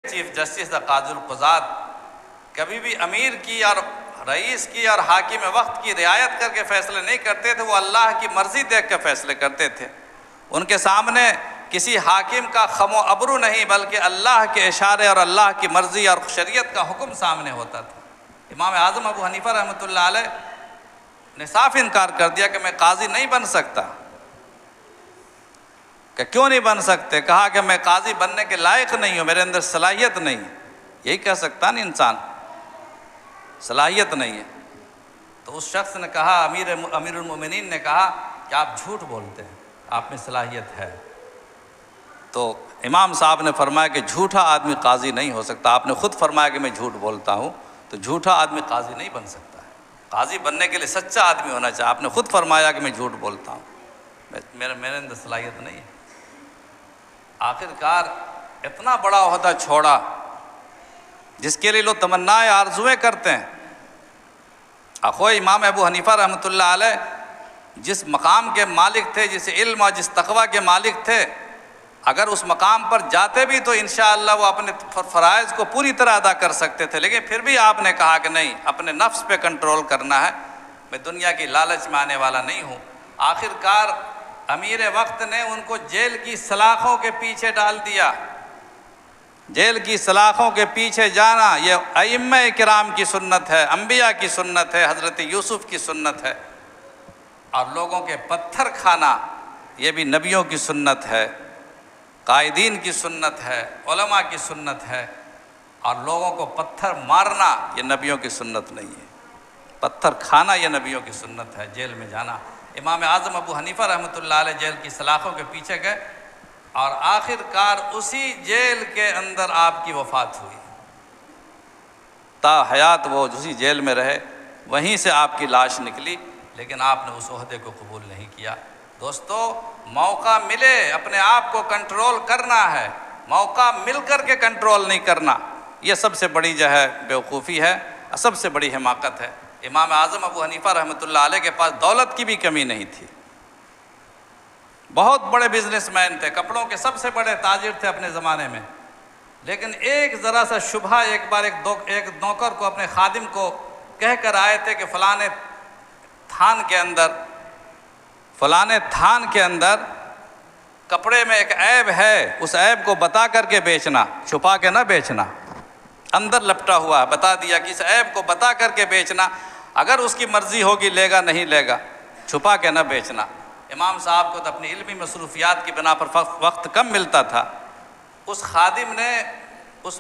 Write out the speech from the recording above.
Chief justice دا قاضی القضات کبھی بھی امیر کی اور رئیس کی اور حاکم وقت کی رعایت کر کے فیصلے نہیں کرتے تھے، وہ اللہ کی مرضی دیکھ کے فیصلے کرتے تھے۔ ان کے سامنے کسی حاکم کا خم و ابرو نہیں، بلکہ اللہ کے اشارے اور اللہ کی مرضی اور شریعت کا حکم سامنے ہوتا تھا۔ امام اعظم ابو حنیفہ رحمۃ اللہ علیہ نے صاف انکار کر دیا کہ میں قاضی نہیں بن سکتا۔ کہ کیوں نہیں بن سکتے؟ کہا کہ میں قاضی بننے کے لائق نہیں ہوں، میرے اندر صلاحیت نہیں ہے۔ یہی کہہ سکتا نا انسان، صلاحیت نہیں ہے۔ تو اس شخص نے کہا، امیر المومنین نے کہا کہ آپ جھوٹ بولتے ہیں، آپ میں صلاحیت ہے۔ تو امام صاحب نے فرمایا کہ جھوٹا آدمی قاضی نہیں ہو سکتا۔ آپ نے خود فرمایا کہ میں جھوٹ بولتا ہوں، تو جھوٹا آدمی قاضی نہیں بن سکتا ہے۔ قاضی بننے کے لیے سچا آدمی ہونا چاہیے۔ آپ نے خود فرمایا کہ میں جھوٹ بولتا ہوں، میرے اندر صلاحیت نہیں ہے۔ آخر کار اتنا بڑا عہدہ چھوڑا جس کے لیے لوگ تمنائیں آرزویں کرتے ہیں۔ اخوئے امام ابو حنیفہ رحمۃ اللہ علیہ جس مقام کے مالک تھے، جس علم اور جس تقوی کے مالک تھے، اگر اس مقام پر جاتے بھی تو انشاءاللہ وہ اپنے فرائض کو پوری طرح ادا کر سکتے تھے، لیکن پھر بھی آپ نے کہا کہ نہیں، اپنے نفس پہ کنٹرول کرنا ہے، میں دنیا کی لالچ میں آنے والا نہیں ہوں۔ آخر کار امیر وقت نے ان کو جیل کی سلاخوں کے پیچھے ڈال دیا۔ جیل کی سلاخوں کے پیچھے جانا یہ ائمہ کرام کی سنت ہے، انبیاء کی سنت ہے، حضرت یوسف کی سنت ہے۔ اور لوگوں کے پتھر کھانا یہ بھی نبیوں کی سنت ہے، قائدین کی سنت ہے، علماء کی سنت ہے۔ اور لوگوں کو پتھر مارنا یہ نبیوں کی سنت نہیں ہے، پتھر کھانا یہ نبیوں کی سنت ہے، جیل میں جانا۔ امام اعظم ابو حنیفہ رحمۃ اللہ علیہ جیل کی سلاخوں کے پیچھے گئے اور آخر کار اسی جیل کے اندر آپ کی وفات ہوئی۔ تا حیات وہ اسی جیل میں رہے، وہیں سے آپ کی لاش نکلی، لیکن آپ نے اس عہدے کو قبول نہیں کیا۔ دوستو، موقع ملے اپنے آپ کو کنٹرول کرنا ہے، موقع مل کر کے کنٹرول نہیں کرنا، یہ سب سے بڑی جو ہے بیوقوفی ہے، سب سے بڑی حماقت ہے۔ امام اعظم ابو حنیفہ رحمۃ اللہ علیہ کے پاس دولت کی بھی کمی نہیں تھی، بہت بڑے بزنس مین تھے، کپڑوں کے سب سے بڑے تاجر تھے اپنے زمانے میں، لیکن ایک ذرا سا شبہ ایک بار ایک نوکر کو، اپنے خادم کو کہہ کر آئے تھے کہ فلانے تھان کے اندر کپڑے میں ایک عیب ہے، اس عیب کو بتا کر کے بیچنا، چھپا کے نہ بیچنا، اندر لپٹا ہوا ہے، بتا دیا کہ اس عیب کو بتا کر کے بیچنا، اگر اس کی مرضی ہوگی لے گا، نہیں لے گا، چھپا کے نہ بیچنا۔ امام صاحب کو تو اپنی علمی مصروفیات کی بنا پر وقت کم ملتا تھا۔ اس خادم نے